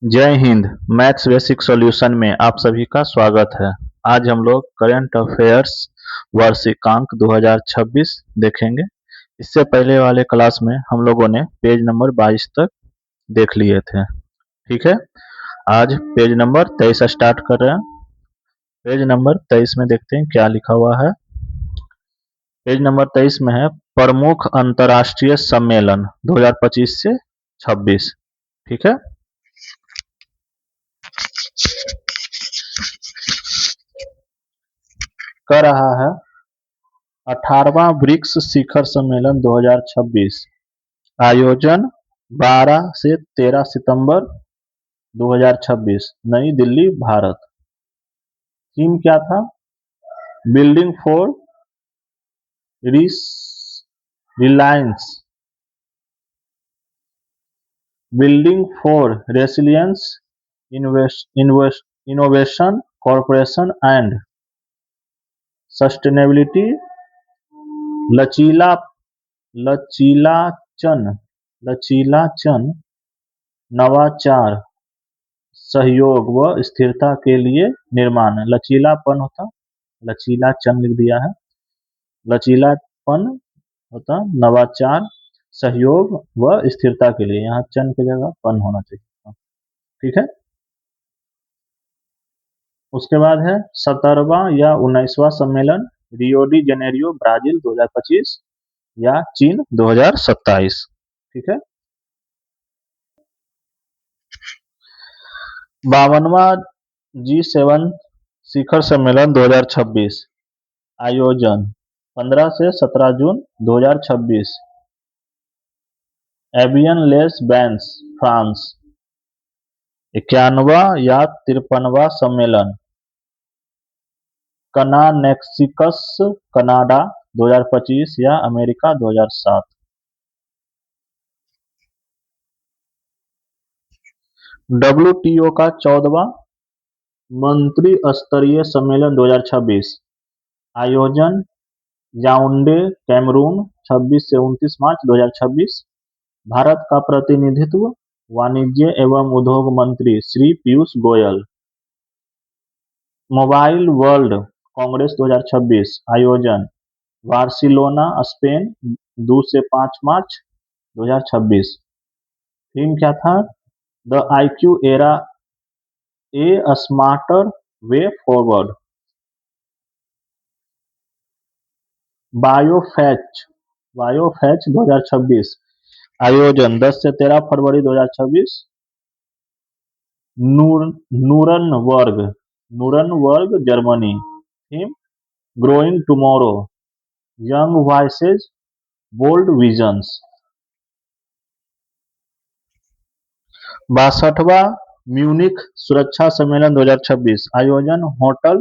जय Hind. Maths basic solution में आप सभी का स्वागत है। आज हम लोग करंट अफेयर्स वार्षिकांक 2026 देखेंगे। इससे पहले वाले क्लास में हम लोगों ने पेज नंबर 22 तक देख लिए थे। ठीक है, आज पेज नंबर 23 स्टार्ट कर रहे हैं। पेज नंबर 23 में देखते हैं क्या लिखा हुआ है। पेज नंबर 23 में है प्रमुख अंतर्राष्ट्रीय सम्मेलन 2025 से 26। ठीक है, कर रहा है 18वां ब्रिक्स शिखर सम्मेलन 2026। आयोजन 12 से 13 सितंबर 2026, नई दिल्ली, भारत। थीम क्या था? Building for Reliance, building for resilience, innovation, corporation and sustainability, लचीला लचीलाचन लचीलाचन, नवाचार, सहयोग व स्थिरता के लिए निर्माण। लचीलापन होता, लचीलाचन लिख दिया है। लचीलापन होता नवाचार, सहयोग व स्थिरता के लिए, यहाँ चन की जगह पन होना चाहिए। ठीक है, उसके बाद है 17वां या 19वां सम्मेलन रियो डी जेनेरियो, ब्राजील 2025 या चीन 2027। ठीक है, 52वां G7 शिखर सम्मेलन 2026। आयोजन 15 से 17 जून 2026, एवियन लेस बैंस, फ्रांस। 91वां या 53वां सम्मेलन कनानेक्सिकस, कनाडा 2025 या अमेरिका 2007। WTO का 14वां मंत्री स्तरीय सम्मेलन 2026। आयोजन याओंडे, कैमरून 26 से 29 मार्च 2026। भारत का प्रतिनिधित्व वाणिज्य एवं उद्योग मंत्री श्री पीयूष गोयल। Mobile world Congress 2026। आयोजन बार्सिलोना, स्पेन 2 से 5 मार्च 2026। थीम क्या था? The IQ era, a smarter way forward. BioFach 2026। आयोजन 10 से 13 फरवरी 2026। Nuremberg, Germany. Theme growing tomorrow, young voices, bold visions. 62वां म्यूनिख सुरक्षा सम्मेलन 2026। आयोजन hotel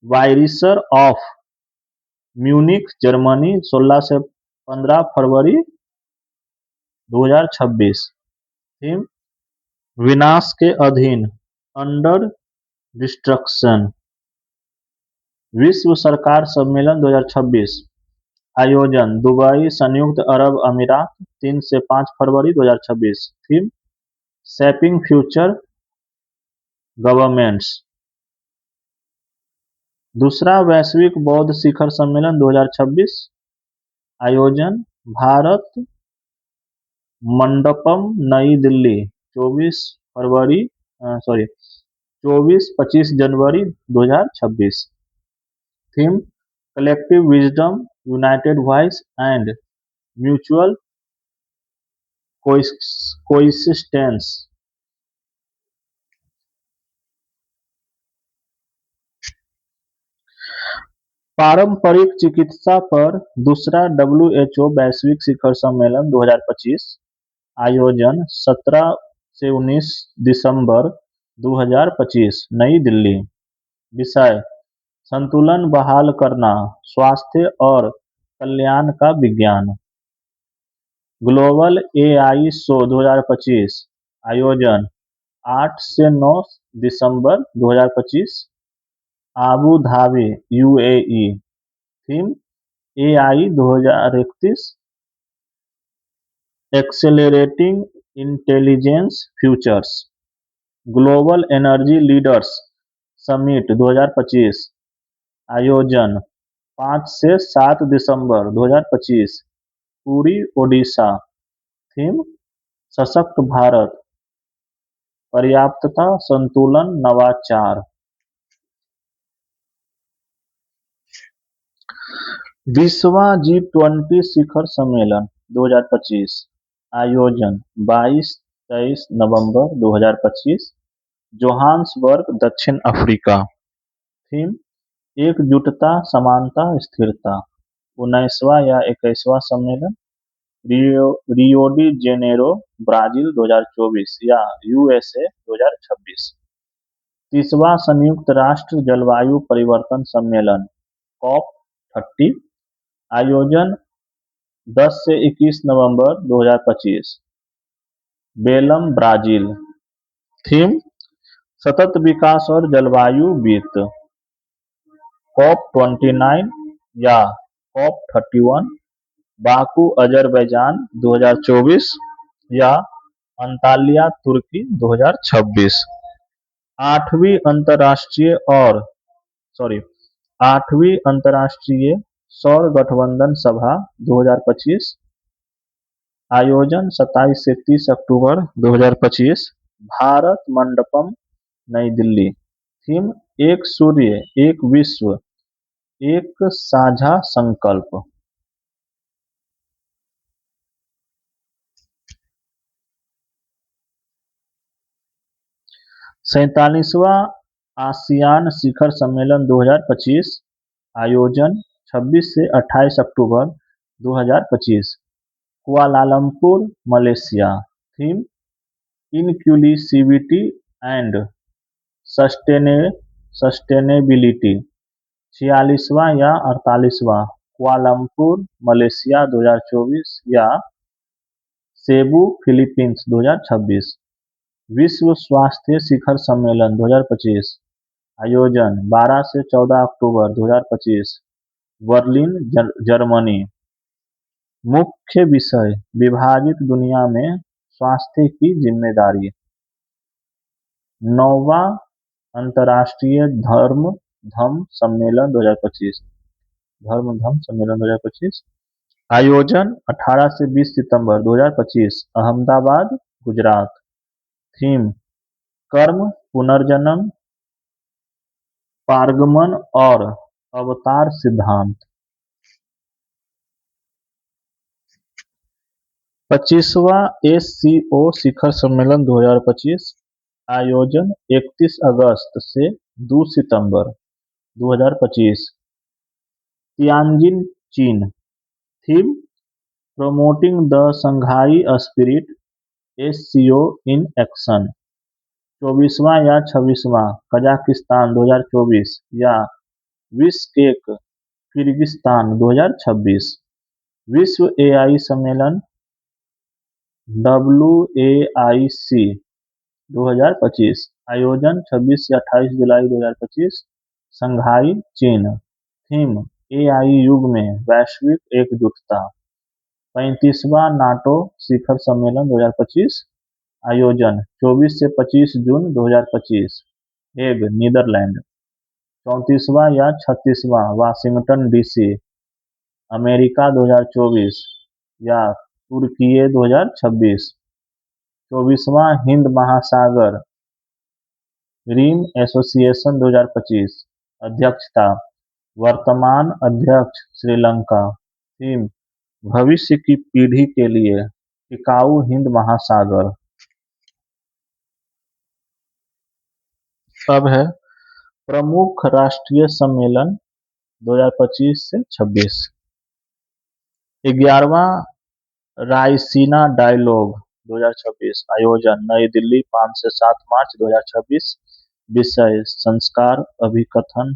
Bayerischer of Munich, Germany 16 से 15 फरवरी 2026। थीम विनाश के अधीन, अंडर डिस्ट्रक्शन। विश्व सरकार सम्मेलन 2026। आयोजन दुबई, संयुक्त अरब अमीरात 3 से 5 फरवरी 2026। Theme shaping future governments. दूसरा वैश्विक बौद्ध शिखर सम्मेलन 2026। आयोजन भारत मंडपम, नई दिल्ली 24-25 जनवरी 2026। Theme collective wisdom, united voice and mutual coexistence. पारंपरिक चिकित्सा पर दूसरा WHO वैश्विक शिखर सम्मेलन 2025। आयोजन 17 से 19 दिसंबर 2025, नई दिल्ली। विषय संतुलन बहाल करना, स्वास्थ्य और कल्याण का विज्ञान। Global AI show 2025। आयोजन 8 से 9 दिसंबर 2025, Abu Dhabi, UAE। Theme AI 2031, accelerating intelligence futures. Global energy leaders summit 2025। आयोजन 5 से 7 दिसंबर 2025, पुरी ओडिशा। थीम सशक्त भारत, पर्याप्तता, संतुलन, नवाचार। विश्वा G20 शिखर सम्मेलन 2025। आयोजन 22-23 नवंबर 2025, जोहान्सबर्ग, दक्षिण अफ्रीका। थीम एकजुटता, समानता, स्थिरता। 19वां या 21वां सम्मेलन रियो डी जेनेरो, ब्राजील 2024 या यूएसए 2026। 30वां संयुक्त राष्ट्र जलवायु परिवर्तन सम्मेलन COP30। आयोजन 10 से 21 नवंबर 2025, बेलम, ब्राजील। थीम सतत विकास और जलवायु वित्त। COP29 या COP31, बाकू, अजरबैजान 2024 या अंताल्या, तुर्की 2026। आठवीं अंतर्राष्ट्रीय और सॉरी आठवीं अंतर्राष्ट्रीय सौर गठबंधन सभा 2025। आयोजन 27 से 30 अक्टूबर 2025, भारत मंडपम, नई दिल्ली। थीम एक सूर्य, एक विश्व, एक साझा संकल्प। 47वां आसियान शिखर सम्मेलन 2025। आयोजन 26 से 28 अक्टूबर 2025, Kuala Lumpur, Malaysia. Theme inclusivity and sustainability. 46वां या 48वां कुआलालंपुर, मलेशिया 2024 या सेबू, फिलीपींस 2026। विश्व स्वास्थ्य शिखर सम्मेलन 2025। आयोजन 12 से 14 अक्टूबर 2025, बर्लिन, जर्मनी। मुख्य विषय विभाजित दुनिया में स्वास्थ्य की जिम्मेदारी। 9वां अंतर्राष्ट्रीय धर्म धम सम्मेलन 2025, धर्म धम सम्मेलन 2025। आयोजन 18 से 20 सितंबर 2025, अहमदाबाद, गुजरात। थीम कर्म, पुनर्जन्म, पारगमन और अवतार सिद्धांत। 25वां SCO शिखर सम्मेलन 2025। आयोजन 31 अगस्त से 2 सितंबर 2025, तियानजिन, चीन। Theme promoting the Shanghai spirit, SCO in action. 24वां या 26वां कजाकिस्तान 2024 या बिश्केक, किर्गिस्तान 2026। विश्व AI सम्मेलन WAIC 2025। आयोजन 26 से 28 जुलाई 2025, शंघाई, चीन। थीम AI युग में वैश्विक एकजुटता। 35वां नाटो शिखर सम्मेलन 2025। आयोजन 24 से 25 जून 2025, हेग, नीदरलैंड। 34वां या 36वां वाशिंगटन DC, अमेरिका 2024 या तुर्की 2026। 24वां हिंद महासागर रिम एसोसिएशन 2025, अध्यक्षता वर्तमान अध्यक्ष श्रीलंका। थीम भविष्य की पीढ़ी के लिए टिकाऊ हिंद महासागर। अब है प्रमुख राष्ट्रीय सम्मेलन 2025 से 26। 11वां रायसीना डायलॉग 2026। आयोजन नई दिल्ली, 5 से 7 मार्च 2026। विषय संस्कार, अभिकथन,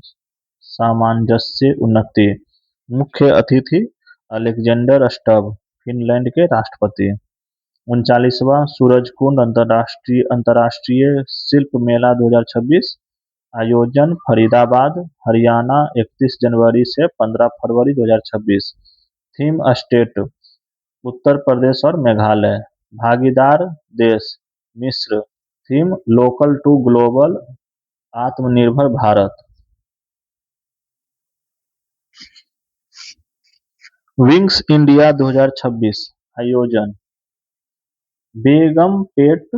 सामंजस्य, उन्नति। मुख्य अतिथि अलेक्जेंडर स्टब, फिनलैंड के राष्ट्रपति। 39वां सूरजकुंड अंतर्राष्ट्रीय शिल्प मेला 2026। आयोजन फरीदाबाद, हरियाणा, 31 जनवरी से 15 फरवरी 2026। थीम स्टेट उत्तर प्रदेश और मेघालय। भागीदार देश मिस्र। थीम लोकल टू ग्लोबल, आत्मनिर्भर भारत। विंग्स इंडिया 2026 आयोजन बेगमपेट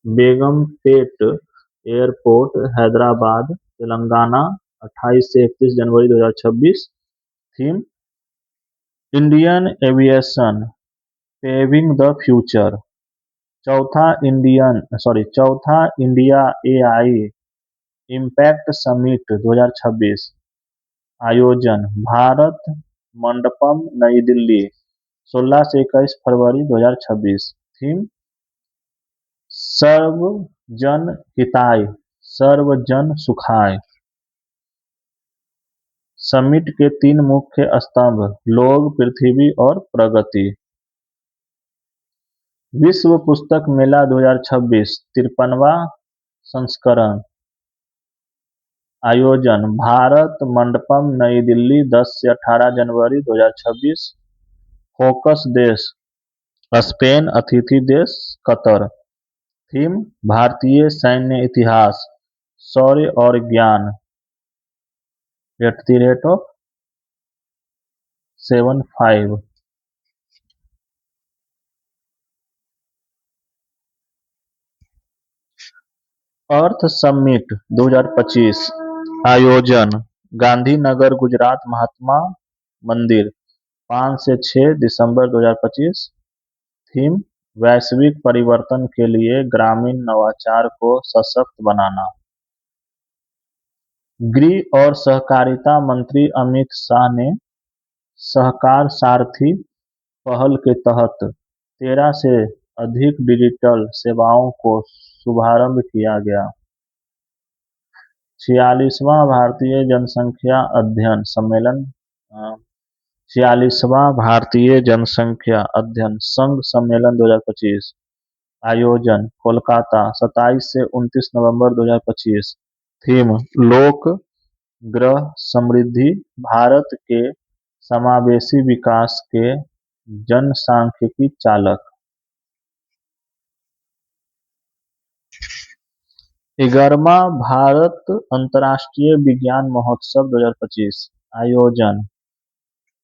बेगमपेट एयरपोर्ट, हैदराबाद, तेलंगाना, 28 से 31 जनवरी 2026। Theme Indian aviation paving the future. चौथा इंडिया एआई इम्पैक्ट समिट 2026 आयोजन भारत मंडपम, नई दिल्ली, 16 से 21 फरवरी 2026। थीम सर्वजन हिताय, सर्वजन सुखाय। समिट के 3 मुख्य स्तंभ लोग, पृथ्वी और प्रगति। विश्व पुस्तक मेला 2026 53वां संस्करण आयोजन भारत मंडपम, नई दिल्ली, 10 से 18 जनवरी 2026। फोकस देश स्पेन, अतिथि देश कतर। थीम भारतीय सैन्य इतिहास, शौर्य और ज्ञान, @75। अर्थ समिट 2025 आयोजन गांधीनगर, गुजरात, महात्मा मंदिर, 5 से 6 दिसंबर 2025। थीम वैश्विक परिवर्तन के लिए ग्रामीण नवाचार को सशक्त बनाना। गृह और सहकारिता मंत्री अमित शाह ने सहकार सारथी पहल के तहत 13 से अधिक डिजिटल सेवाओं को शुभारंभ किया गया। 46वां भारतीय जनसंख्या अध्ययन सम्मेलन 46वां भारतीय जनसंख्या अध्ययन संघ सम्मेलन 2025 आयोजन कोलकाता, 27 से 29 नवंबर 2025। थीम लोक ग्रह समृद्धि, भारत के समावेशी विकास के जनसांख्यिकी चालक। 11वां भारत अंतर्राष्ट्रीय विज्ञान महोत्सव 2025 आयोजन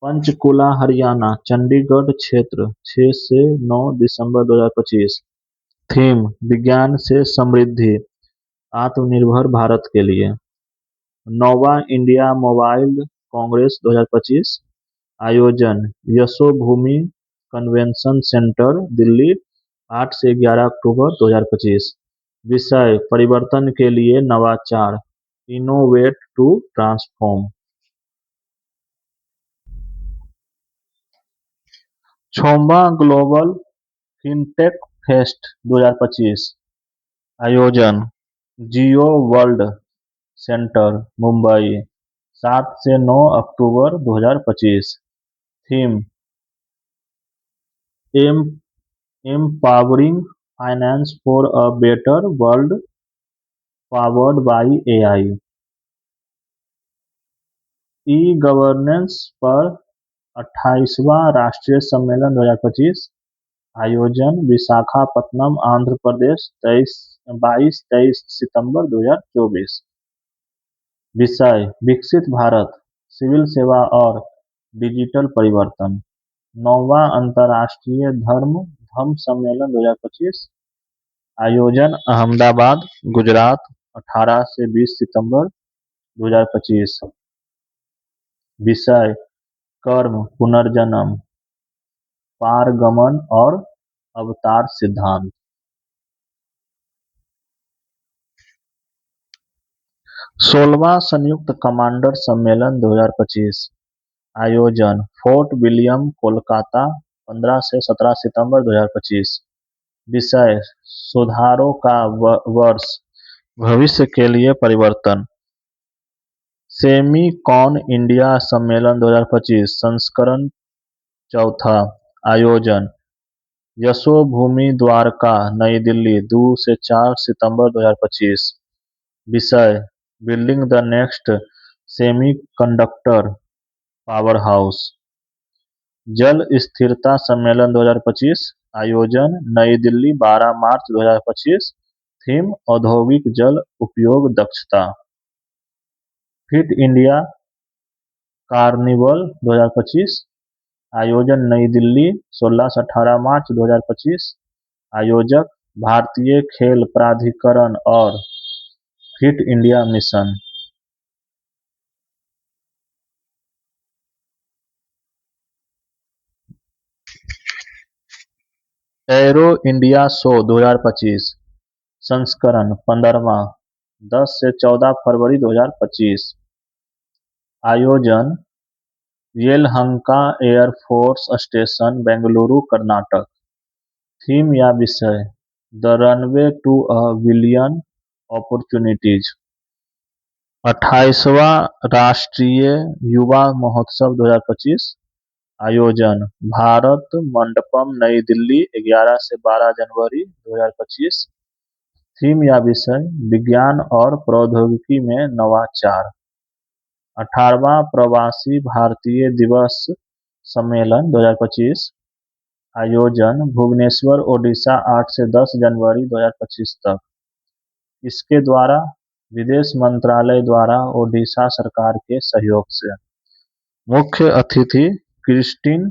पंचकुला, हरियाणा, चंडीगढ़ क्षेत्र, 6 से 9 दिसंबर 2025। थीम विज्ञान से समृद्धि, आत्मनिर्भर भारत के लिए। 9वां इंडिया मोबाइल कांग्रेस 2025 आयोजन यशोभूमि कन्वेंशन सेंटर, दिल्ली, 8 से 11 अक्टूबर 2025। विषय परिवर्तन के लिए नवाचार, इनोवेट टू ट्रांसफॉर्म। 6वां ग्लोबल फिनटेक फेस्ट 2025 आयोजन जियो वर्ल्ड सेंटर, मुंबई, 7 से 9 अक्टूबर 2025। Theme empowering finance for a better world powered by AI. E governance पर 28वां राष्ट्रीय सम्मेलन 2025 आयोजन विशाखापत्तनम, आंध्र प्रदेश, 22-23 सितंबर 2024। विषय विकसित भारत, सिविल सेवा और डिजिटल परिवर्तन। 9वां अंतर्राष्ट्रीय धम्म सम्मेलन 2025 आयोजन अहमदाबाद, गुजरात, 18 से 20 सितंबर 2025। विषय कर्म, पुनर्जन्म, पारगमन और अवतार सिद्धांत। 16वां संयुक्त कमांडर सम्मेलन 2025 आयोजन फोर्ट विलियम, कोलकाता, 15 से 17 सितंबर 2025। विषय सुधारों का वर्ष, भविष्य के लिए परिवर्तन। सेमीकॉन इंडिया सम्मेलन 2025 संस्करण 4 आयोजन यशोभूमि द्वारका, नई दिल्ली, 2 से 4 सितंबर 2025। विषय building the next semiconductor power house. जल स्थिरता सम्मेलन 2025 आयोजन नई दिल्ली 12 मार्च 2025 थीम औद्योगिक जल उपयोग दक्षता। फिट इंडिया कार्निवल 2025 आयोजन नई दिल्ली 16 से 18 मार्च 2025 आयोजक भारतीय खेल प्राधिकरण और fit India mission. Aero India show 2025 संस्करण 15वां 10 से 14 फरवरी 2025 आयोजन Yelahanka air force station Bengaluru Karnataka. Theme या विषय the runway to a billion opportunities. 28वां राष्ट्रीय युवा महोत्सव 2025 आयोजन भारत मंडपम नई दिल्ली 11 से 12 जनवरी 2025 थीम या विषय विज्ञान और प्रौद्योगिकी में नवाचार। 18वां प्रवासी भारतीय दिवस सम्मेलन 2025 आयोजन भुवनेश्वर ओडिशा 8 से 10 जनवरी 2025 तक। इसके द्वारा विदेश मंत्रालय द्वारा ओडिशा सरकार के सहयोग से। मुख्य अतिथि क्रिस्टिन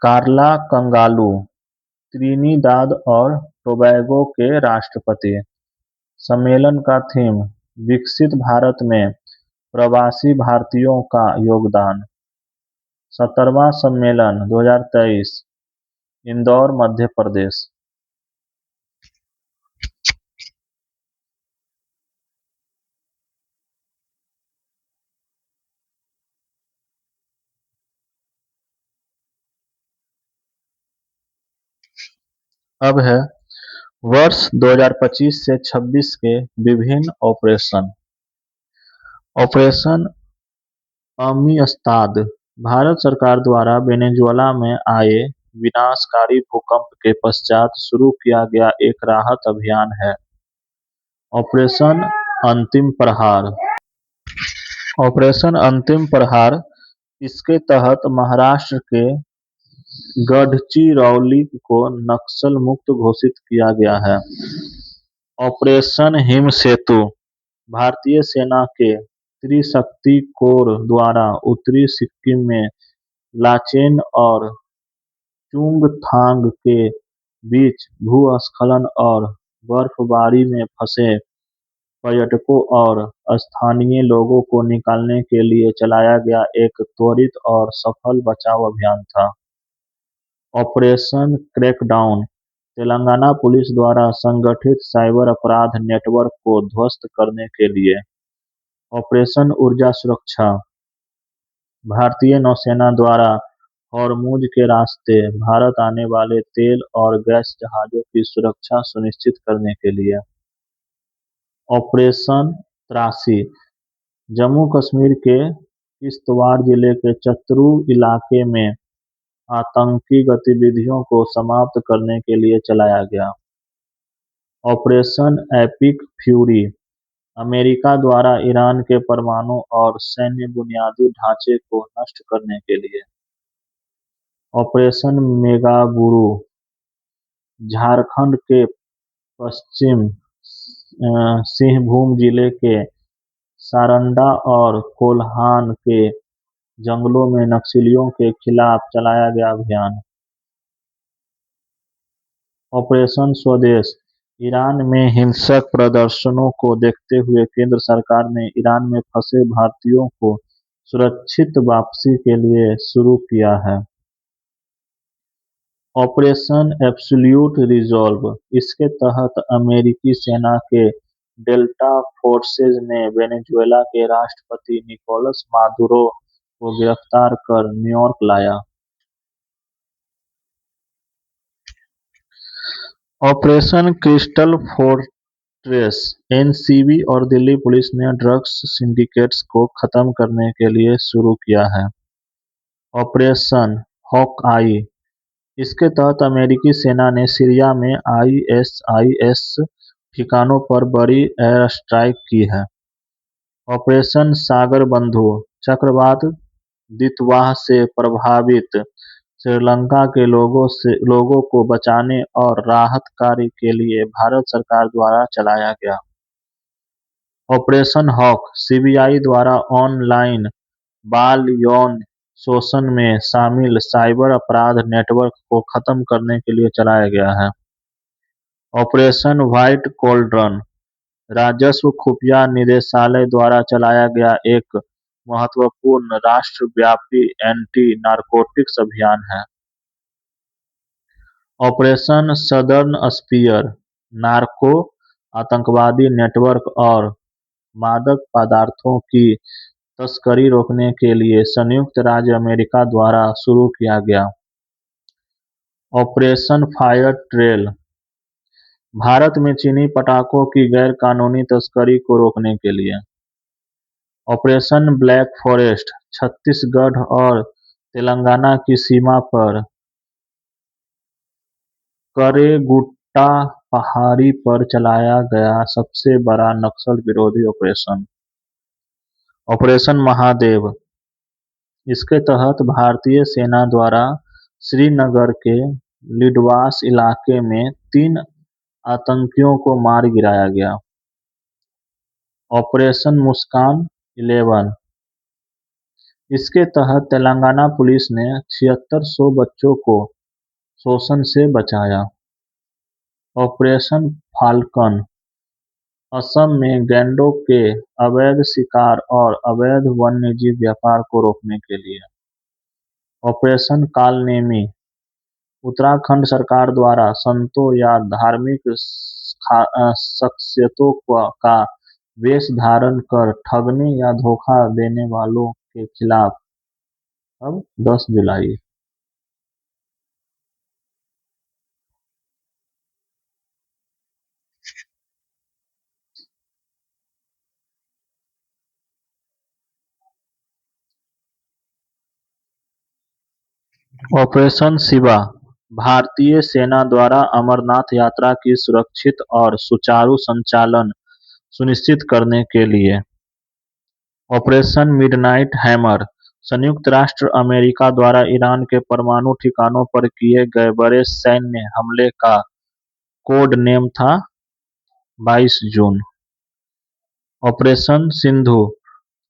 कार्ला कंगालू त्रिनिदाद और टोबैगो के राष्ट्रपति। सम्मेलन का थीम विकसित भारत में प्रवासी भारतीयों का योगदान। 17वां सम्मेलन 2023 इंदौर मध्य प्रदेश। अब है वर्ष 2025 से 26 के विभिन्न ऑपरेशन। ऑपरेशन अमीस्ताद भारत सरकार द्वारा वेनेजुएला में आए विनाशकारी भूकंप के पश्चात शुरू किया गया एक राहत अभियान है। ऑपरेशन अंतिम प्रहार। ऑपरेशन अंतिम प्रहार इसके तहत महाराष्ट्र के गढ़चिरौली को नक्सल मुक्त घोषित किया गया है। ऑपरेशन हिम सेतु भारतीय सेना के त्रिशक्ति कोर द्वारा उत्तरी सिक्किम में लाचेन और चुंगथांग के बीच भूस्खलन और बर्फबारी में फंसे पर्यटकों और स्थानीय लोगों को निकालने के लिए चलाया गया एक त्वरित और सफल बचाव अभियान था। ऑपरेशन क्रैकडाउन तेलंगाना पुलिस द्वारा संगठित साइबर अपराध नेटवर्क को ध्वस्त करने के लिए। ऑपरेशन ऊर्जा सुरक्षा भारतीय नौसेना द्वारा हॉर्मुज के रास्ते भारत आने वाले तेल और गैस जहाजों की सुरक्षा सुनिश्चित करने के लिए। ऑपरेशन त्रासी जम्मू कश्मीर के किश्तवाड़ जिले के चतरू इलाके में आतंकी गतिविधियों को समाप्त करने के लिए चलाया गया। ऑपरेशन एपिक फ्यूरी अमेरिका द्वारा ईरान के परमाणु और सैन्य बुनियादी ढांचे को नष्ट करने के लिए। ऑपरेशन मेगाबुरू झारखंड के पश्चिम सिंहभूम जिले के सारंडा और कोल्हान के जंगलों में नक्सलियों के खिलाफ चलाया गया अभियान। ऑपरेशन स्वदेश ईरान में हिंसक प्रदर्शनों को देखते हुए केंद्र सरकार ने ईरान में फंसे भारतीयों को सुरक्षित वापसी के लिए शुरू किया है। ऑपरेशन एब्सोल्यूट रिजॉल्व इसके तहत अमेरिकी सेना के डेल्टा फोर्सेज ने वेनेजुएला के राष्ट्रपति निकोलस मादुरो को गिरफ्तार कर न्यूयॉर्क लाया। ऑपरेशन क्रिस्टल फोर्ट्रेस एनसीबी और दिल्ली पुलिस ने ड्रग्स सिंडिकेट्स को खत्म करने के लिए शुरू किया है। ऑपरेशन हॉकआई इसके तहत अमेरिकी सेना ने सीरिया में आईएसआईएस ठिकानों पर बड़ी एयर स्ट्राइक की है। ऑपरेशन सागर बंधु चक्रवात द्वीतवाह से प्रभावित श्रीलंका के लोगों को बचाने और राहत कार्य के लिए भारत सरकार द्वारा चलाया गया। ऑपरेशन हॉक सीबीआई द्वारा ऑनलाइन बाल यौन शोषण में शामिल साइबर अपराध नेटवर्क को खत्म करने के लिए चलाया गया है। ऑपरेशन व्हाइट कोल्ड्रन राजस्व खुफिया निदेशालय द्वारा चलाया गया एक महत्वपूर्ण राष्ट्रव्यापी एंटी नारकोटिक्स अभियान है। ऑपरेशन सदर्न स्पीयर नार्को आतंकवादी नेटवर्क और मादक पदार्थों की तस्करी रोकने के लिए संयुक्त राज्य अमेरिका द्वारा शुरू किया गया। ऑपरेशन फायर ट्रेल भारत में चीनी पटाखों की गैर-कानूनी तस्करी को रोकने के लिए। ऑपरेशन ब्लैक फॉरेस्ट छत्तीसगढ़ और तेलंगाना की सीमा पर करेगुट्टा पहाड़ी पर चलाया गया सबसे बड़ा नक्सल विरोधी ऑपरेशन। ऑपरेशन महादेव इसके तहत भारतीय सेना द्वारा श्रीनगर के लिडवास इलाके में 3 आतंकियों को मार गिराया गया। ऑपरेशन मुस्कान 11 इसके तहत तेलंगाना पुलिस ने 7600 बच्चों को शोषण से बचाया। ऑपरेशन फाल्कन असम में गैंडों के अवैध शिकार और अवैध वन्यजीव व्यापार को रोकने के लिए। ऑपरेशन कालनेमी उत्तराखंड सरकार द्वारा संतों या धार्मिक शख्सियतों का वेश धारण कर ठगने या धोखा देने वालों के खिलाफ अब 10 जुलाई। ऑपरेशन शिवा भारतीय सेना द्वारा अमरनाथ यात्रा की सुरक्षित और सुचारू संचालन सुनिश्चित करने के लिए। ऑपरेशन मिडनाइट हैमर संयुक्त राष्ट्र अमेरिका द्वारा ईरान के परमाणु ठिकानों पर किए गए बड़े सैन्य हमले का कोड नेम था 22 जून। ऑपरेशन सिंधु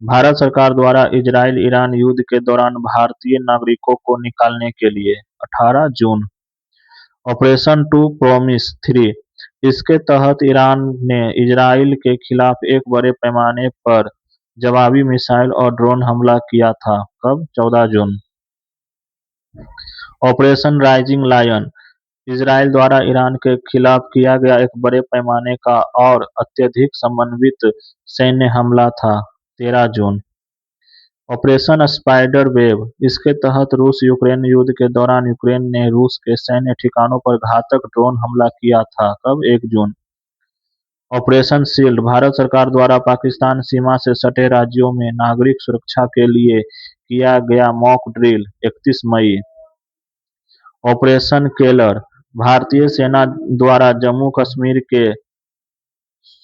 भारत सरकार द्वारा इजराइल-ईरान युद्ध के दौरान भारतीय नागरिकों को निकालने के लिए 18 जून। ऑपरेशन टू प्रॉमिस 3 इसके तहत ईरान ने इजराइल के खिलाफ एक बड़े पैमाने पर जवाबी मिसाइल और ड्रोन हमला किया था। कब? 14 जून। ऑपरेशन राइजिंग लायन इजराइल द्वारा ईरान के खिलाफ किया गया एक बड़े पैमाने का और अत्यधिक समन्वित सैन्य हमला था। 13 जून। ऑपरेशन स्पाइडर वेब इसके तहत रूस-यूक्रेन युद्ध के दौरान यूक्रेन ने रूस के सैन्य ठिकानों पर घातक ड्रोन हमला किया था। कब? 1 जून। ऑपरेशन शील्ड भारत सरकार द्वारा पाकिस्तान सीमा से सटे राज्यों में नागरिक सुरक्षा के लिए किया गया मॉक ड्रिल 31 मई। ऑपरेशन केलर भारतीय सेना द्वारा जम्मू कश्मीर के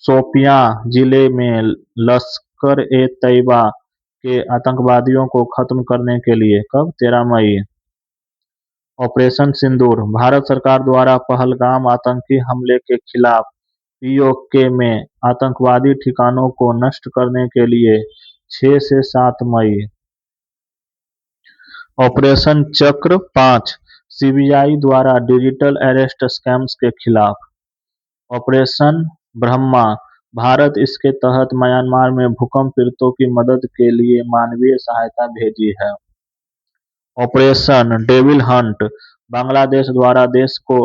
शोपियां जिले में लश्कर-ए-तैयबा के आतंकवादियों को खत्म करने के लिए। कब? 13 मई। ऑपरेशन सिंदूर भारत सरकार द्वारा पहलगाम आतंकी हमले के खिलाफ पीओके में आतंकवादी ठिकानों को नष्ट करने के लिए 6 से 7 मई। ऑपरेशन चक्र 5 सीबीआई द्वारा डिजिटल अरेस्ट स्कैम्स के खिलाफ। ऑपरेशन ब्रह्मा भारत इसके तहत म्यांमार में भूकंप पीड़ितों की मदद के लिए मानवीय सहायता भेजी है। ऑपरेशन डेविल हंट बांग्लादेश द्वारा देश को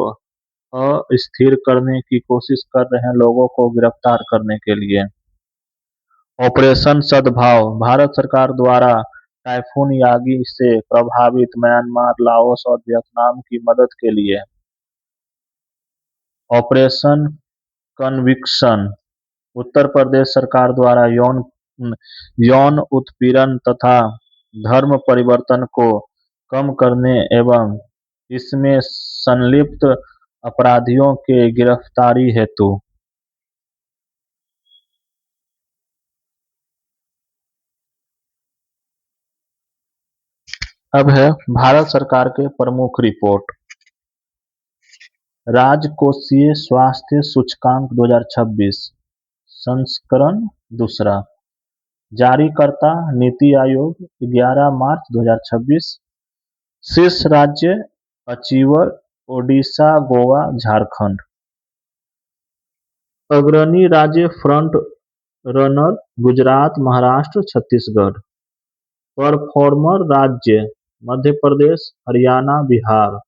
अस्थिर करने की कोशिश कर रहे लोगों को गिरफ्तार करने के लिए। ऑपरेशन सद्भाव भारत सरकार द्वारा टाइफून यागी से प्रभावित म्यांमार, लाओस और वियतनाम की मदद के लिए। ऑपरेशन कन्विक्शन उत्तर प्रदेश सरकार द्वारा यौन उत्पीड़न तथा धर्म परिवर्तन को कम करने एवं इसमें संलिप्त अपराधियों के गिरफ्तारी हेतु। अब है भारत सरकार के प्रमुख रिपोर्ट। राजकोषीय स्वास्थ्य सूचकांक 2026 संस्करण दूसरा। जारीकर्ता नीति आयोग 11 मार्च 2026। शीर्ष राज्य अचीवर ओडिशा, गोवा, झारखंड। अग्रणी राज्य front runner Gujarat, Maharashtra, Chhattisgarh. Performer राज्य मध्य प्रदेश, हरियाणा, बिहार।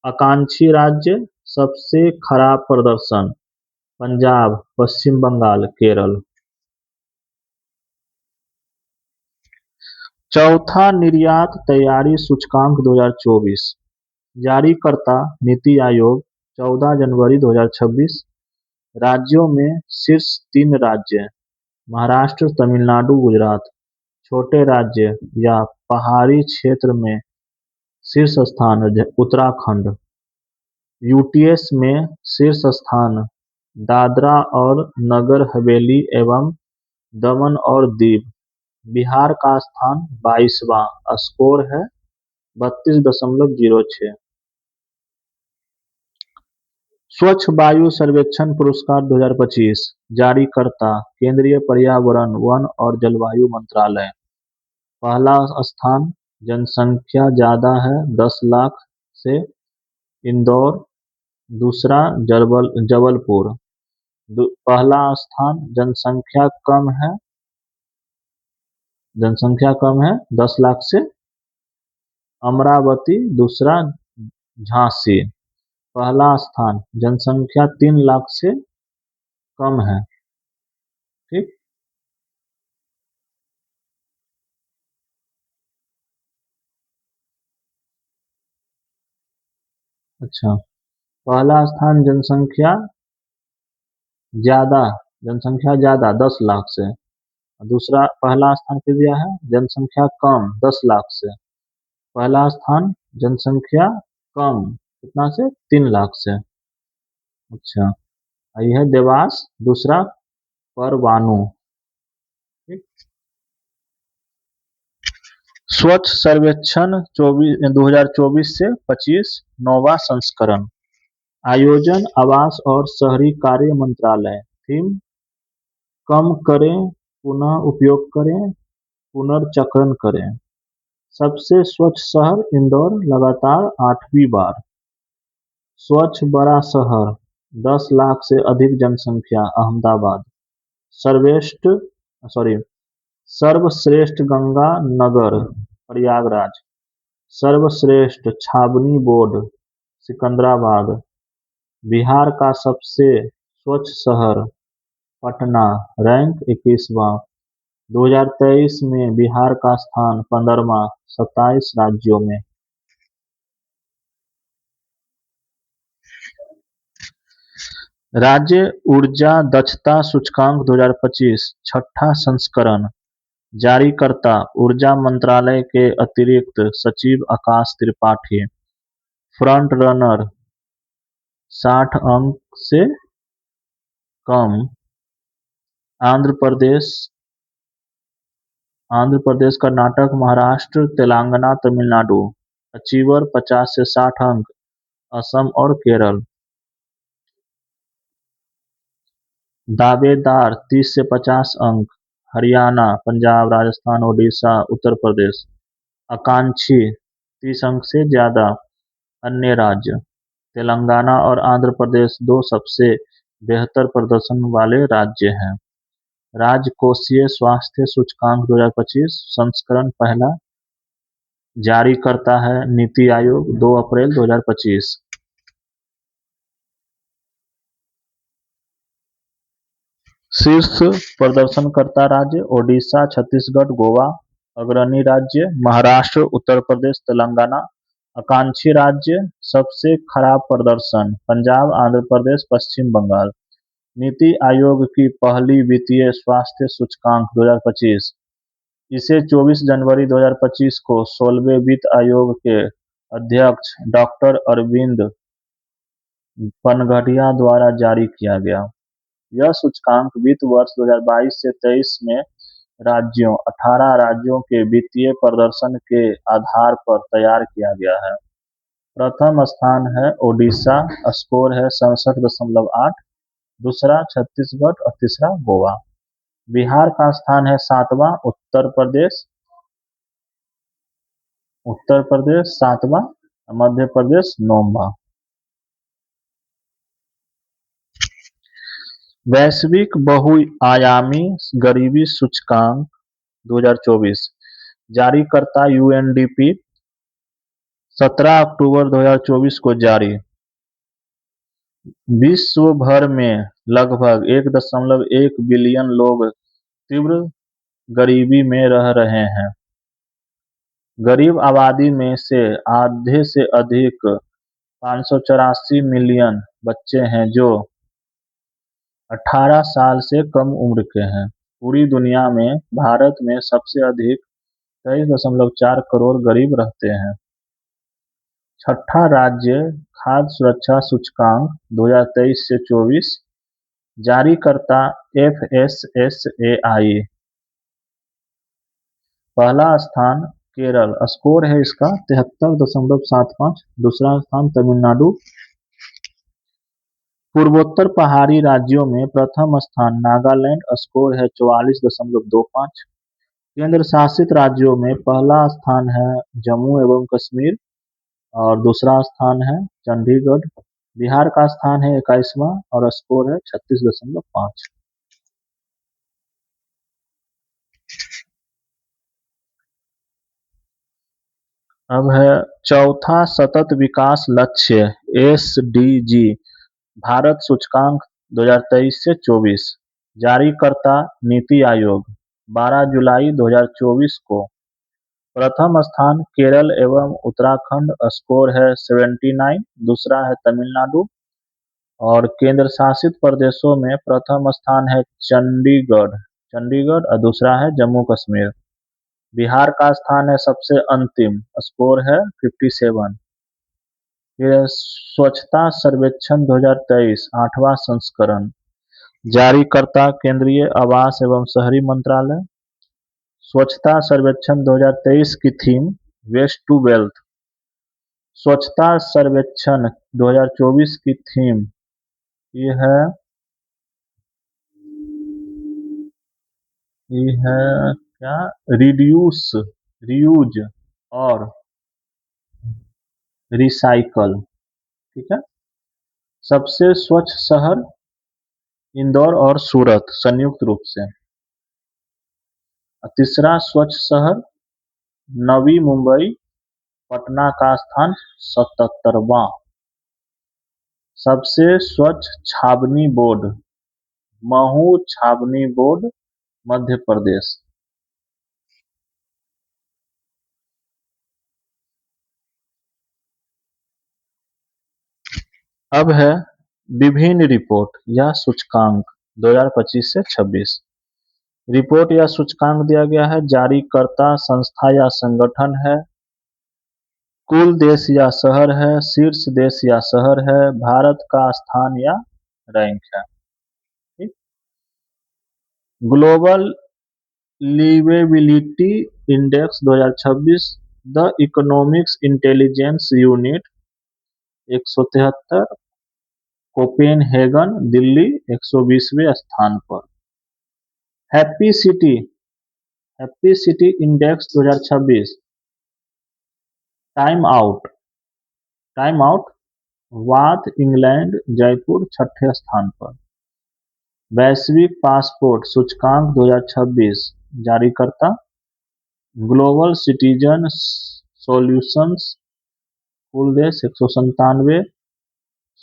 आकांक्षी राज्य सबसे खराब प्रदर्शन पंजाब, पश्चिम बंगाल, केरल। चौथा निर्यात तैयारी सूचकांक 2024। जारीकर्ता नीति आयोग 14 जनवरी 2026। राज्यों में शीर्ष 3 राज्य महाराष्ट्र, तमिलनाडु, गुजरात। छोटे राज्य या पहाड़ी क्षेत्र में शीर्ष स्थान उत्तराखंड। यूटीएस में शीर्ष स्थान दादरा और नगर हवेली एवं दमन और दीव। बिहार का स्थान 22वां, स्कोर है 32.06। स्वच्छ वायु सर्वेक्षण पुरस्कार 2025। जारीकर्ता केंद्रीय पर्यावरण, वन और जलवायु मंत्रालय। पहला स्थान जनसंख्या ज्यादा है 10 लाख से इंदौर। दूसरा जबलपुर। पहला स्थान जनसंख्या कम है 10 लाख से अमरावती। दूसरा झांसी। पहला स्थान जनसंख्या 3 लाख से कम है। ठीक। अच्छा, पहला स्थान जनसंख्या ज्यादा 10 लाख से। दूसरा पहला स्थान किस दिया है जनसंख्या कम 10 लाख से। पहला स्थान जनसंख्या कम कितना से 3 लाख से। अच्छा, यह है देवास। दूसरा परवाणु। ठीक। स्वच्छ सर्वेक्षण 2024 से 25 नौवां संस्करण। आयोजन, आवास और शहरी कार्य मंत्रालय। थीम कम करें, पुनः उपयोग करें, पुनर्चक्रण करें। सबसे स्वच्छ शहर इंदौर लगातार 8वीं बार। स्वच्छ बड़ा शहर 10 लाख से अधिक जनसंख्या अहमदाबाद। सर्वश्रेष्ठ गंगा नगर प्रयागराज। सर्वश्रेष्ठ छावनी बोर्ड सिकंदराबाद। बिहार का सबसे स्वच्छ शहर पटना, रैंक 21वां। 2023 में बिहार का स्थान 15वां 27 राज्यों में। राज्य ऊर्जा दक्षता सूचकांक 2025 छठा संस्करण। जारीकर्ता ऊर्जा मंत्रालय के अतिरिक्त सचिव आकाश त्रिपाठी। फ्रंट रनर 60 अंक से कम आंध्र प्रदेश, कर्नाटक, महाराष्ट्र, तेलंगाना, तमिलनाडु। अचीवर 50 से 60 अंक असम और केरल। दावेदार 30 से 50 अंक हरियाणा, पंजाब, राजस्थान, ओडिशा, उत्तर प्रदेश। आकांक्षी 30 अंक से ज्यादा अन्य राज्य। तेलंगाना और आंध्र प्रदेश 2 सबसे बेहतर प्रदर्शन वाले राज्य हैं। राजकोषीय स्वास्थ्य सूचकांक 2025 संस्करण पहला। जारी करता है नीति आयोग 2 अप्रैल 2025। शीर्ष प्रदर्शनकर्ता राज्य ओडिशा, छत्तीसगढ़, गोवा। अग्रणी राज्य महाराष्ट्र, उत्तर प्रदेश, तेलंगाना। आकांक्षी राज्य सबसे खराब प्रदर्शन पंजाब, आंध्र प्रदेश, पश्चिम बंगाल। नीति आयोग की पहली वित्तीय स्वास्थ्य सूचकांक 2025। इसे 24 जनवरी 2025 को 16वें वित्त आयोग के अध्यक्ष डॉक्टर अरविंद पनघटिया द्वारा जारी किया गया। यह सूचकांक वित्त वर्ष 2022 से 23 में राज्यों 18 राज्यों के वित्तीय प्रदर्शन के आधार पर तैयार किया गया है। प्रथम स्थान है ओडिशा, स्कोर है 67.8, दूसरा छत्तीसगढ़ और तीसरा गोवा। बिहार का स्थान है 7वां, उत्तर प्रदेश 7वां, मध्य प्रदेश 9वां। वैश्विक बहुआयामी गरीबी सूचकांक 2024 जारीकर्ता यूएनडीपी 17 अक्टूबर 2024 को जारी। विश्व भर में लगभग 1.1 बिलियन लोग तीव्र गरीबी में रह रहे हैं। गरीब आबादी में से आधे से अधिक 584 मिलियन बच्चे हैं जो 18 साल से कम उम्र के हैं। पूरी दुनिया में भारत में सबसे अधिक 23.4 करोड़ गरीब रहते हैं। छठा राज्य खाद्य सुरक्षा सूचकांक 2023 से 24 जारीकर्ता FSSAI। पहला स्थान केरल, स्कोर है इसका 73.75, दूसरा स्थान तमिलनाडु। पूर्वोत्तर पहाड़ी राज्यों में प्रथम स्थान नागालैंड, स्कोर है 44.25। केंद्र शासित राज्यों में पहला स्थान है जम्मू एवं कश्मीर और दूसरा स्थान है चंडीगढ़। बिहार का स्थान है 21वां और स्कोर है 36.5। अब है चौथा सतत विकास लक्ष्य SDG भारत सूचकांक 2023 से 24 जारीकर्ता नीति आयोग 12 जुलाई 2024 को। प्रथम स्थान केरल एवं उत्तराखंड, स्कोर है 79, दूसरा है तमिलनाडु। और केंद्र शासित प्रदेशों में प्रथम स्थान है चंडीगढ़ और दूसरा है जम्मू कश्मीर। बिहार का स्थान है सबसे अंतिम, स्कोर है 57। फिर स्वच्छता सर्वेक्षण 2023 8वां संस्करण जारीकर्ता केंद्रीय आवास एवं शहरी मंत्रालय। स्वच्छता सर्वेक्षण 2023 की थीम वेस्ट टू वेल्थ। स्वच्छता सर्वेक्षण 2024 की थीम ये है क्या, रिड्यूस, रीयूज और रिसाइकल। ठीक है। सबसे स्वच्छ शहर इंदौर और सूरत संयुक्त रूप से। तीसरा स्वच्छ शहर नवी मुंबई, पटना का स्थान 77वां। सबसे स्वच्छ छावनी बोर्ड महू छावनी बोर्ड मध्य प्रदेश। अब है विभिन्न रिपोर्ट या सूचकांक 2025 से 26। रिपोर्ट या सूचकांक दिया गया है, जारीकर्ता संस्था या संगठन है, कुल देश या शहर है, शीर्ष देश या शहर है, भारत का स्थान या रैंक है। ठीक। Global liveability index 2026, the economics intelligence unit 173, Copenhagen Delhi 120वें स्थान पर। Happy city index 2026 time out वाथ इंग्लैंड जयपुर 6ठे स्थान पर। वैश्विक पासपोर्ट सूचकांक 2026 जारीकर्ता ग्लोबल सिटीजन सॉल्यूशंस, कुल देश 197,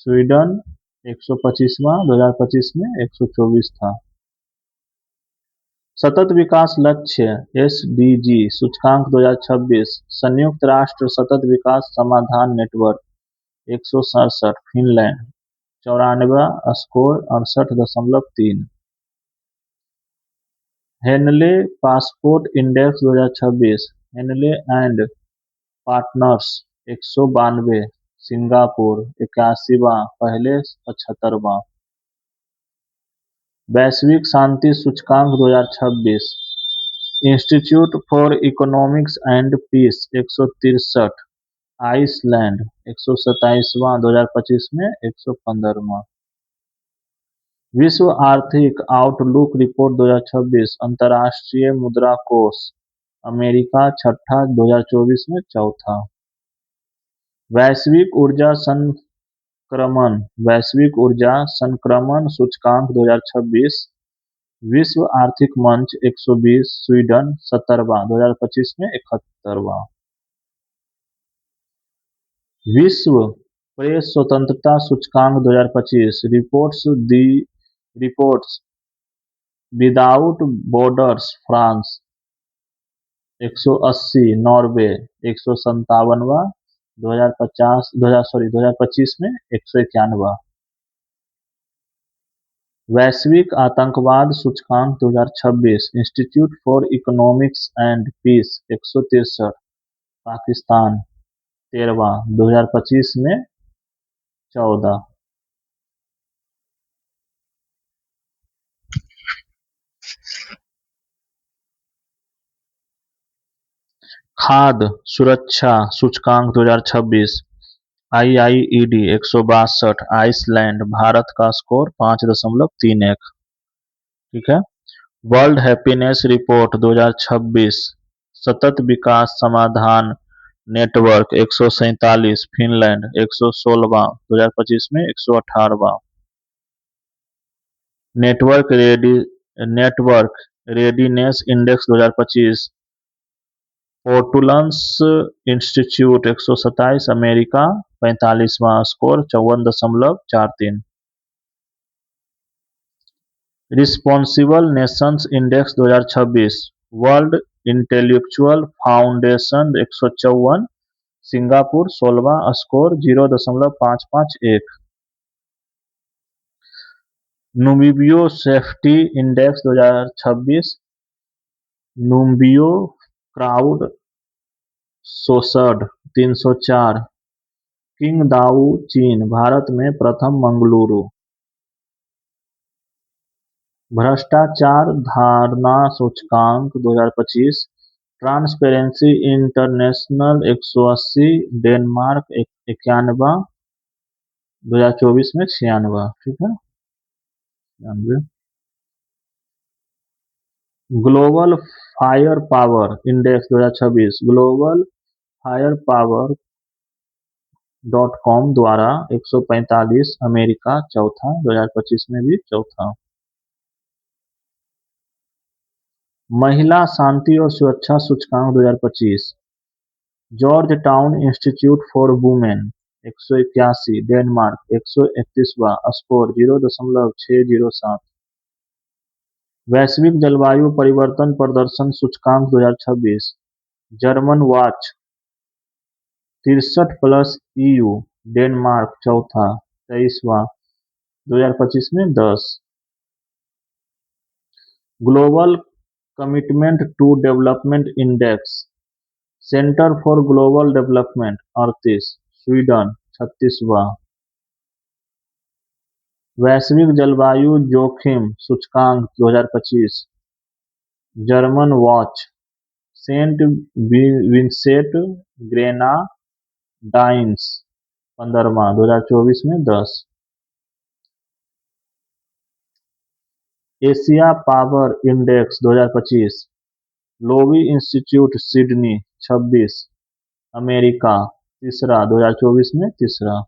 स्वीडन 125वां, 2025 में 124 था। सतत विकास लक्ष्य SDG सूचकांक 2026 संयुक्त राष्ट्र सतत विकास समाधान network 167, Finland 94, score 68.3। Henley passport index 2026 Henley and partners 192, Singapore 81वां, पहले 75वां। वैश्विक शांति सूचकांक 2026 institute for economics and peace 163, Iceland 127वां 2025 में 115वां। विश्व आर्थिक आउटलुक रिपोर्ट 2026, अंतर्राष्ट्रीय मुद्रा कोष अमेरिका छठा 2024 में चौथा। वैश्विक ऊर्जा संक्रमण सूचकांक 2026, विश्व आर्थिक मंच 120, स्वीडन 70वां 2025 में 71वां। विश्व प्रेस स्वतंत्रता सूचकांक 2025, reports without borders France 180, Norway 157वां 2025 में 191वां। वैश्विक आतंकवाद सूचकांक 2026, institute for economics and peace 163, Pakistan 13वां 2025 में 14। खाद्य सुरक्षा सूचकांक 2026, IIED 162, आइसलैंड भारत का स्कोर 5.31। ठीक है। वर्ल्ड हैप्पीनेस रिपोर्ट 2026, सतत विकास समाधान नेटवर्क 147, फिनलैंड 116वां 2025 में 118वां। Network readiness index 2025, Portulans institute 127, America 45वां, score 54.43। Responsible nations index 2026, world intellectual foundation 154, Singapore 16वां, score 0.551। Numbeo safety index 2026, Numbeo crowd sourced 304, Qingdao चीन, भारत में प्रथम, मंगलुरु। भ्रष्टाचार धारणा सूचकांक 2025, ट्रांसपेरेंसी इंटरनेशनल 180, डेनमार्क 91वां 2024 में 96वां। ठीक है। Global fire power index 2026, global fire power .com द्वारा 145, अमेरिका चौथा 2025 में भी चौथा। महिला शांति और सुरक्षा सूचकांक 2025, Georgetown institute for women 181, Denmark 131वां, स्कोर 0.607। वैश्विक जलवायु परिवर्तन प्रदर्शन सूचकांक 2026, जर्मन वॉच 63+ EU, डेनमार्क चौथा 23वां 2025 में 10। Global commitment to development index, centre for global development 38, Sweden 36वां। वैश्विक जलवायु जोखिम सूचकांक 2025, Germanwatch, Saint Vincent Grenadines 15वां 2024 में 10। Asia power index 2025, Lowy institute Sydney 26, America तीसरा 2024 में तीसरा।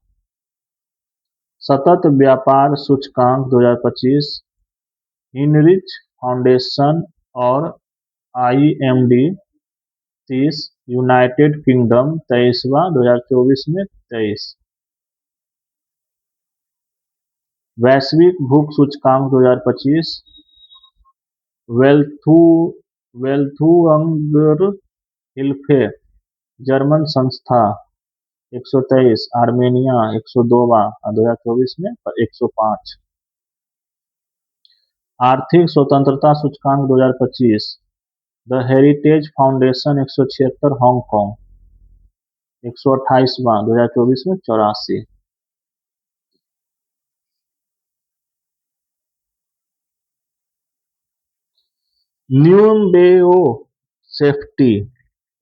सतत व्यापार सूचकांक 2025, हिनरिच फाउंडेशन और IMD 30, यूनाइटेड किंगडम 23वां 2024 में 23। वैश्विक भूख सूचकांक 2025, वेल्थुअंगर हिल्फे जर्मन संस्था 123, आर्मेनिया 102वां 2024 में 105। आर्थिक स्वतंत्रता सूचकांक 2025, द हेरिटेज फाउंडेशन 176, हांगकांग 128वां 2024 में 84। Numbeo safety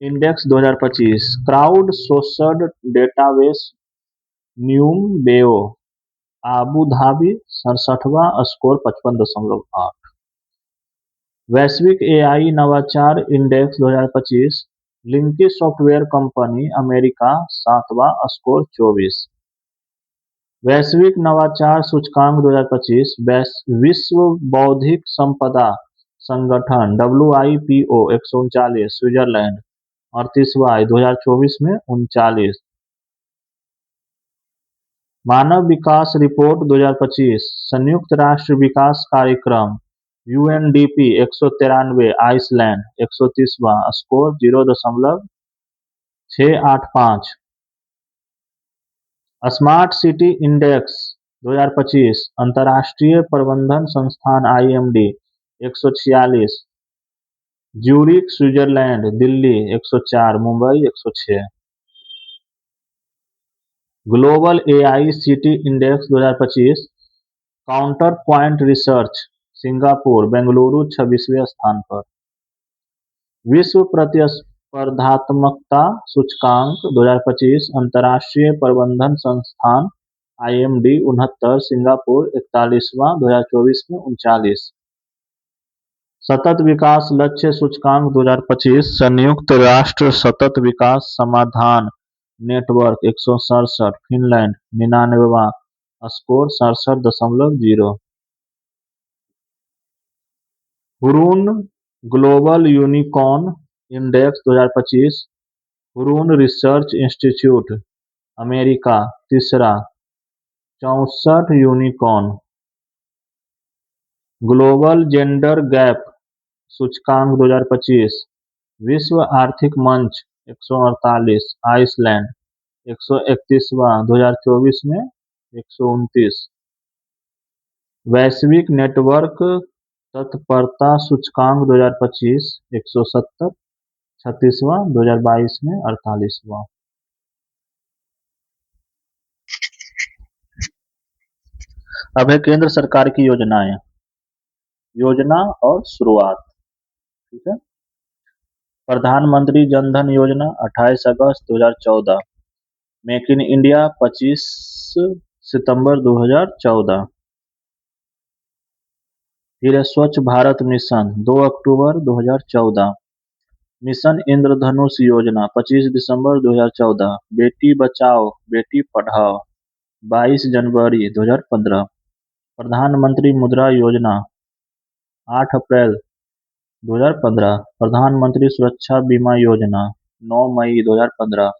index 2025 crowd sourced database Numbeo Abu Dhabi 67वां स्कोर 55.8। वैश्विक एआई नवाचार इंडेक्स 2025 लिंकी सॉफ्टवेयर कंपनी अमेरिका 7वां स्कोर 24। वैश्विक नवाचार सूचकांक 2025 विश्व बौद्धिक संपदा संगठन WIPO 139 स्विट्जरलैंड 38वां 2024 में 39। मानव विकास रिपोर्ट 2025 संयुक्त राष्ट्र विकास कार्यक्रम UNDP 193 आइसलैंड 130वां स्कोर 0.685। स्मार्ट सिटी इंडेक्स 2025 अंतर्राष्ट्रीय प्रबंधन संस्थान IMD 146 Zurich Switzerland Delhi 104 Mumbai 106। Global AI city index 2025 Counterpoint research Singapore Bengaluru 26वें स्थान पर। विश्व प्रतिस्पर्धात्मकता सूचकांक 2025 अंतर्राष्ट्रीय प्रबंधन संस्थान IMD 69 सिंगापुर 41वां 2024 में 39। सतत विकास लक्ष्य सूचकांक 2025 संयुक्त राष्ट्र सतत विकास समाधान नेटवर्क 167 फिनलैंड 99वां score 67.0। Hurun global unicorn index 2025 Hurun research institute America तीसरा 64 यूनिकॉर्न। ग्लोबल जेंडर गैप सूचकांक 2025 विश्व आर्थिक मंच 148 आइसलैंड 131वां 2024 में 129। वैश्विक नेटवर्क तत्परता सूचकांक 2025 170 36वां 2022 में 48वां। अब है केंद्र सरकार की योजनाएं, योजना और शुरुआत। ठीक है, प्रधानमंत्री जन धन योजना 28 अगस्त 2014, मेक इन इंडिया 25 सितंबर 2014। फिर है स्वच्छ भारत मिशन 2 अक्टूबर 2014, मिशन इंद्रधनुष योजना 25 दिसंबर 2014, बेटी बचाओ बेटी पढ़ाओ 22 जनवरी 2015। प्रधानमंत्री मुद्रा योजना 8 अप्रैल 2015। प्रधानमंत्री सुरक्षा बीमा योजना 9 मई 2015।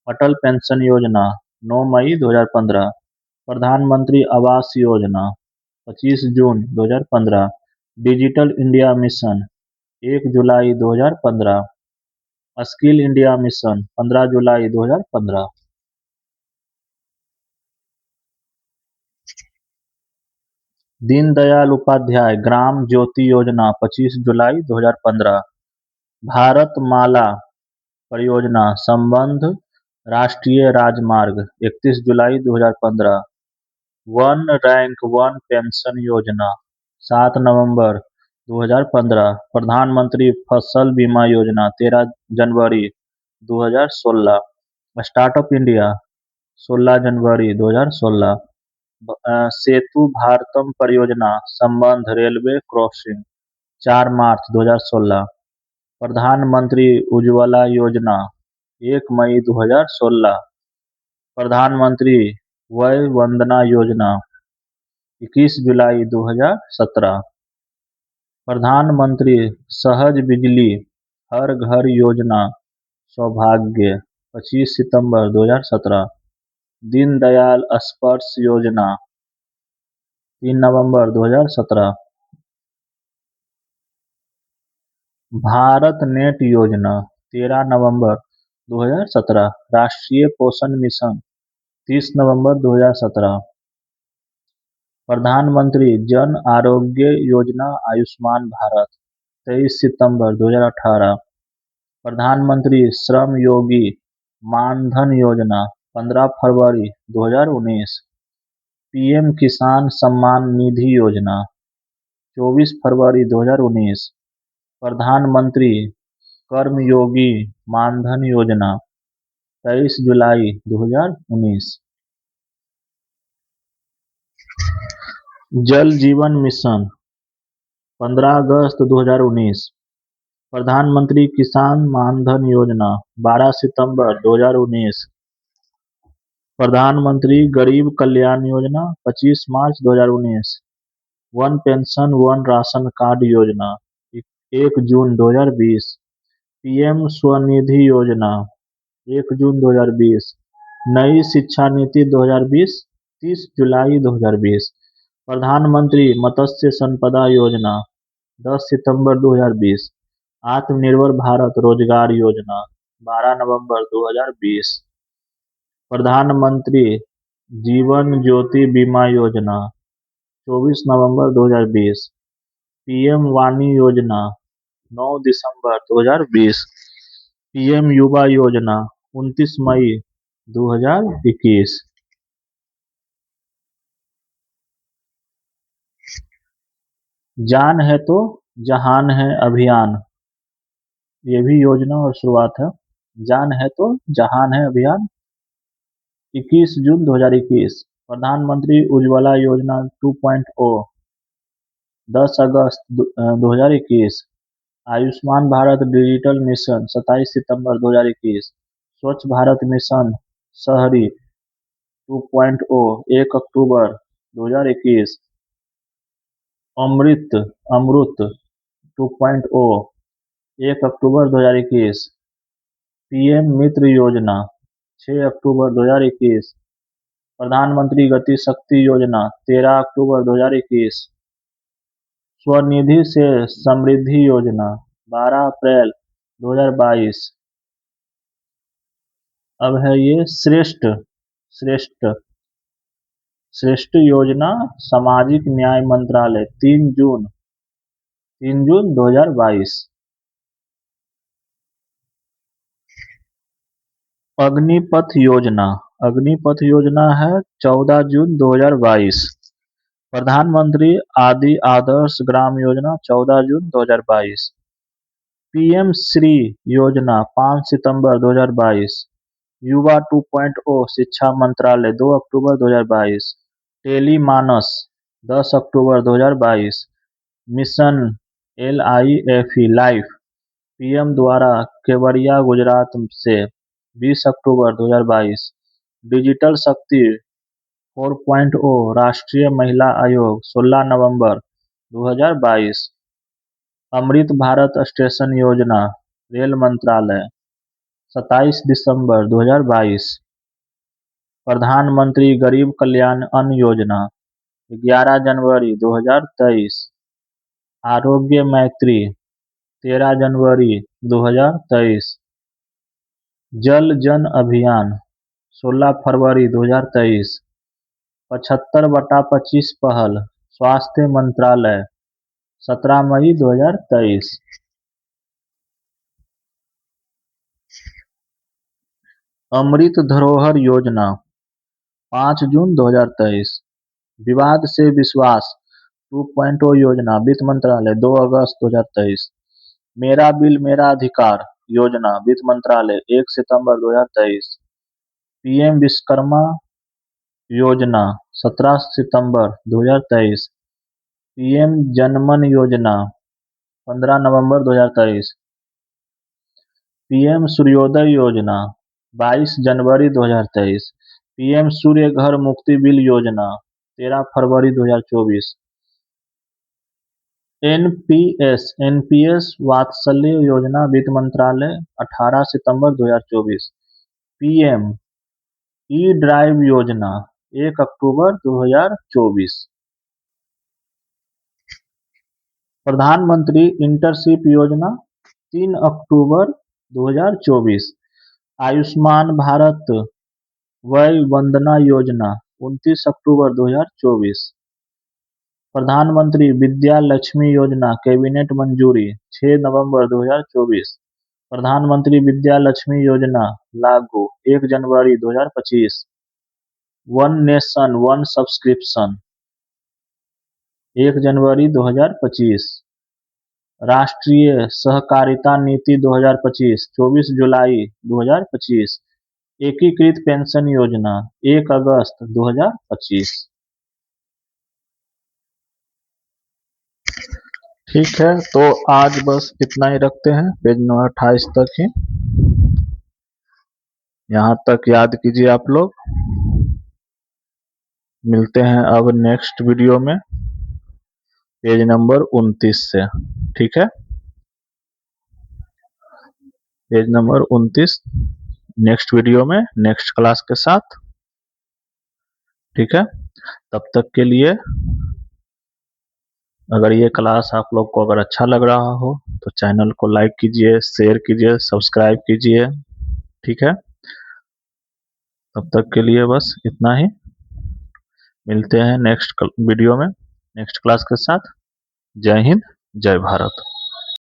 अटल पेंशन योजना 9 मई 2015। प्रधानमंत्री आवास योजना 25 जून 2015। डिजिटल इंडिया मिशन 1 जुलाई 2015। स्किल इंडिया मिशन 15 जुलाई 2015। दीनदयाल उपाध्याय ग्राम ज्योति योजना 25 जुलाई 2015। भारत माला परियोजना संबंध राष्ट्रीय राजमार्ग 31 जुलाई 2015। वन रैंक वन पेंशन योजना 7 नवंबर 2015। प्रधानमंत्री फसल बीमा योजना 13 जनवरी 2016। स्टार्टअप इंडिया 16 जनवरी 2016। सेतु भारतम परियोजना संबंध रेलवे क्रॉसिंग 4 मार्च 2016। प्रधानमंत्री उज्ज्वला योजना 1 मई 2016। प्रधानमंत्री वय वंदना योजना 21 जुलाई 2017। प्रधानमंत्री सहज बिजली हर घर योजना सौभाग्य 25 सितंबर 2017। दीनदयाल स्पर्श योजना 3 नवंबर 2017। भारत नेट योजना 13 नवंबर 2017। राष्ट्रीय पोषण मिशन 30 नवंबर 2017। प्रधानमंत्री जन आरोग्य योजना आयुष्मान भारत 23 सितंबर 2018। प्रधानमंत्री श्रम योगी मानधन योजना 15 फरवरी 2019। पीएम किसान सम्मान निधि योजना 24 फरवरी 2019। प्रधानमंत्री कर्मयोगी मानधन योजना 23 जुलाई 2019। जल जीवन मिशन 15 अगस्त 2019। प्रधानमंत्री किसान मानधन योजना 12 सितंबर 2019। प्रधानमंत्री गरीब कल्याण योजना 25 मार्च 2019। One pension one ration card योजना 1 जून 2020। पीएम स्वनिधि योजना 1 जून 2020। नई शिक्षा नीति 2020 30 जुलाई 2020। प्रधानमंत्री मत्स्य संपदा योजना 10 सितंबर 2020। आत्मनिर्भर भारत रोजगार योजना 12 नवंबर 2020। प्रधानमंत्री जीवन ज्योति बीमा योजना 24 नवंबर 2020। पीएम वाणी योजना 9 दिसंबर 2020। पीएम युवा योजना 29 मई 2021। जान है तो जहान है अभियान, ये भी योजना और शुरुआत है। जान है तो जहान है अभियान 21 जून 2021। प्रधानमंत्री उज्ज्वला योजना 2.0 10 अगस्त 2021। आयुष्मान भारत डिजिटल मिशन 27 सितंबर 2021। स्वच्छ भारत मिशन शहरी 2.0 1 अक्टूबर 2021। अमृत 2.0 1 अक्टूबर 2021। पीएम मित्र योजना 6 अक्टूबर 2021। प्रधानमंत्री गति शक्ति योजना 13 अक्टूबर 2021। स्वनिधि से समृद्धि योजना 12 अप्रैल 2022। अब है ये श्रेष्ठ श्रेष्ठ योजना सामाजिक न्याय मंत्रालय 3 जून 2022। अग्निपथ योजना है 14 जून 2022। प्रधानमंत्री आदि आदर्श ग्राम योजना 14 जून 2022। पीएम श्री योजना 5 सितंबर 2022। युवा 2.0 शिक्षा मंत्रालय 2 अक्टूबर 2022। टेली मानस 10 अक्टूबर 2022। मिशन लाइफ पीएम द्वारा केवड़िया गुजरात से 20 अक्टूबर 2022। डिजिटल शक्ति 4.0 राष्ट्रीय महिला आयोग 16 नवंबर 2022। अमृत भारत स्टेशन योजना रेल मंत्रालय 27 दिसंबर 2022। प्रधानमंत्री गरीब कल्याण अन्न योजना 11 जनवरी 2023। आरोग्य मैत्री 13 जनवरी 2023। जल जन अभियान 16 फरवरी 2023। 75/25 पहल स्वास्थ्य मंत्रालय 17 मई 2023। अमृत धरोहर योजना 5 जून 2023। विवाद से विश्वास 2.0 योजना वित्त मंत्रालय 2 अगस्त 2023। मेरा बिल मेरा अधिकार योजना वित्त मंत्रालय 1 सितंबर 2023। पीएम विश्वकर्मा योजना 17 सितंबर 2023। पीएम जनमन योजना 15 नवंबर 2023। पीएम सूर्योदय योजना 22 जनवरी 2023। पीएम सूर्य घर मुक्ति बिल योजना 13 फरवरी 2024। एनपीएस वात्सल्य योजना वित्त मंत्रालय 18 सितंबर 2024। पीएम ई ड्राइव योजना 1 अक्टूबर 2024। प्रधानमंत्री इंटर्नशिप योजना 3 अक्टूबर 2024। आयुष्मान भारत वय वंदना योजना 29 अक्टूबर 2024। प्रधानमंत्री विद्या लक्ष्मी योजना कैबिनेट मंजूरी 6 नवंबर 2024। प्रधानमंत्री विद्या लक्ष्मी योजना लागू 1 जनवरी 2025। वन नेशन वन सब्सक्रिप्शन 1 जनवरी 2025। राष्ट्रीय सहकारिता नीति 2025 24 जुलाई 2025। एकीकृत पेंशन योजना 1 अगस्त 2025। ठीक है, तो आज बस इतना ही रखते हैं, पेज नंबर 28 तक ही। यहाँ तक याद कीजिए आप लोग। मिलते हैं अब नेक्स्ट वीडियो में पेज नंबर 29 से। ठीक है, पेज नंबर 29 नेक्स्ट वीडियो में नेक्स्ट क्लास के साथ। ठीक है, तब तक के लिए अगर ये क्लास आप लोग को अगर अच्छा लग रहा हो तो चैनल को लाइक कीजिए, शेयर कीजिए, सब्सक्राइब कीजिए। ठीक है, तब तक के लिए बस इतना ही। मिलते हैं नेक्स्ट वीडियो में नेक्स्ट क्लास के साथ। जय हिंद, जय भारत।